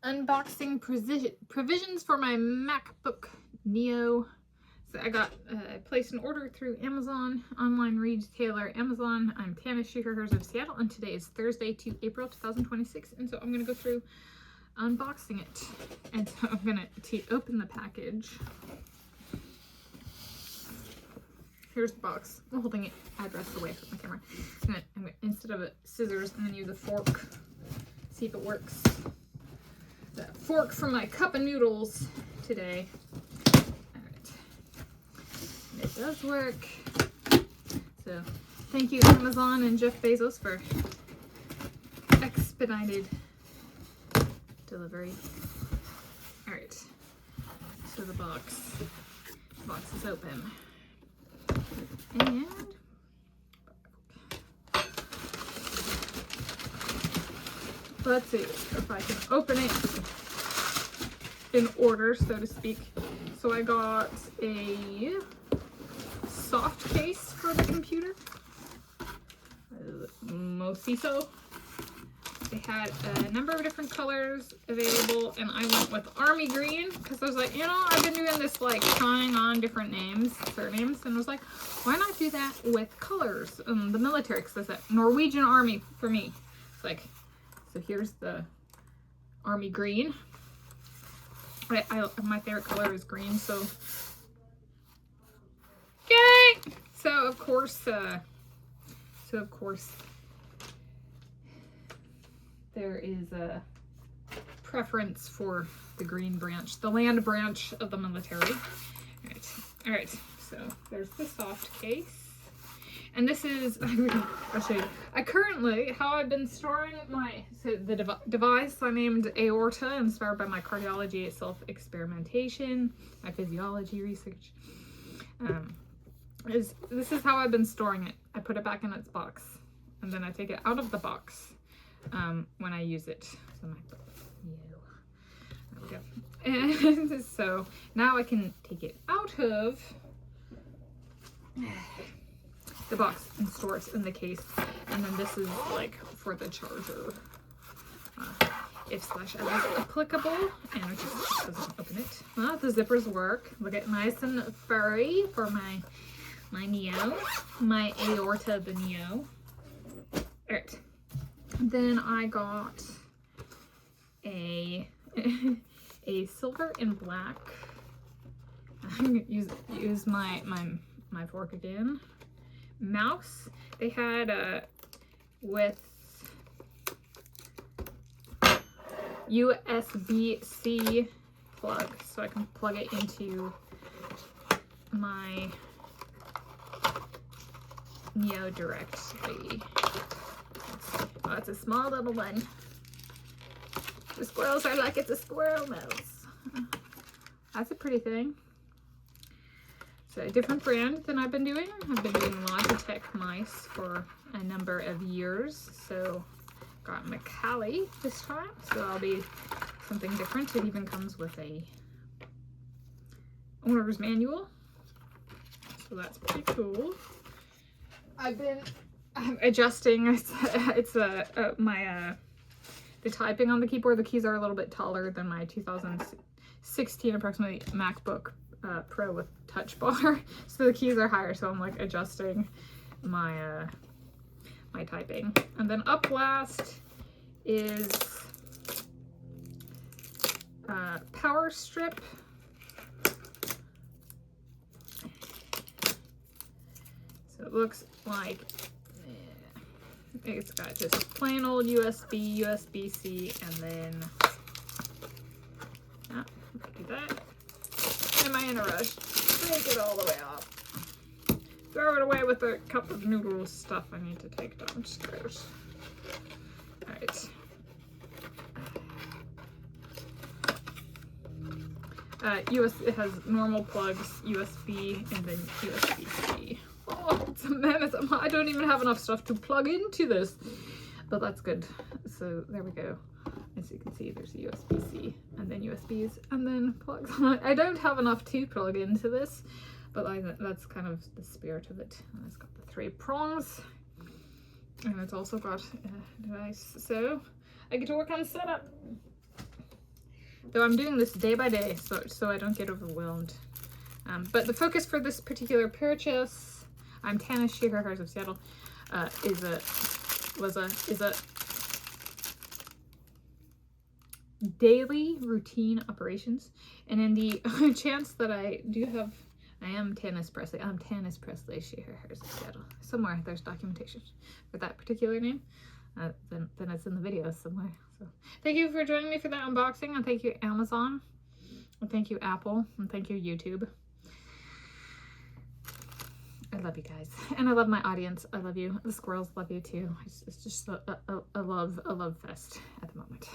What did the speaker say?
unboxing provisions for my MacBook Neo. So I placed an order through Amazon, online retailer Amazon. I'm Tanis, Shoreline of Seattle, and today is Thursday, 2 April 2026. And so I'm going to go through unboxing it. And so I'm going to open the package. Here's the box. I'm holding it address away from the camera. I'm gonna, instead of scissors, I'm going to use a fork. See if it works. The fork for my cup of noodles today. Alright. It does work. So thank you Amazon and Jeff Bezos for expedited delivery. Alright. So the box is open. And let's see if I can open it in order, so to speak. So I got a soft case for the computer. Mosiso. They had a number of different colors available, and I went with army green because I was like, you know, I've been doing this like trying on different surnames, and I was like, why not do that with colors? The military, because that's Norwegian army for me. It's like, so here's the army green. My favorite color is green, so yay! So of course, there is a preference for the green branch, the land branch of the military. All right. So there's the soft case, and this is I'll show you. How I've been storing the device I named Aorta, inspired by my cardiology self-experimentation, my physiology research. This is how I've been storing it. I put it back in its box, and then I take it out of the box when I use it. So there we go. And so now I can take it out of the box and store it in the case, and then this is like for the charger, if / as applicable. And it just doesn't open it. Well, the zippers work. Look at nice and furry for my Neo, my Aorta, the Neo. All right. Then I got a silver and black. I'm gonna use my fork again. Mouse. They had with USB-C plug, so I can plug it into my Neo directly. Oh, it's a small little one. The squirrels are like, it's a squirrel mouse. That's a pretty thing. So a different brand than I've been doing. I've been doing Logitech mice for a number of years. So got Macaulay this time. So I'll be something different. It even comes with a owner's manual. So that's pretty cool. I've been adjusting. The typing on the keyboard. The keys are a little bit taller than my 2016 approximately MacBook Pro with touch bar, so the keys are higher. So I'm like adjusting my my typing. And then up last is power strip. So it looks like it's got just plain old USB, USB-C, and then do that. Am I in a rush? Take it all the way off. Throw it away with a cup of noodles stuff I need to take downstairs. Alright. It has normal plugs, USB, and then USB-C. Oh, it's a mammoth. I don't even have enough stuff to plug into this, but that's good. So there we go. As you can see, there's a USB-C and then USBs and then plugs. I don't have enough to plug into this, but that's kind of the spirit of it. And it's got the 3 prongs, and it's also got a device. So I get to work on setup. Though I'm doing this day by day, so I don't get overwhelmed. But the focus for this particular purchase, I'm Tanis, She, Her, Hers of Seattle, is a daily routine operations. And in the chance that I am Tanis Presley. I'm Tanis Presley, She, Her, Hers of Seattle. Somewhere there's documentation for that particular name. Then it's in the video somewhere. So thank you for joining me for that unboxing, and thank you Amazon, and thank you Apple, and thank you YouTube. I love you guys, and I love my audience. I love you. The squirrels love you too. It's just a love fest at the moment.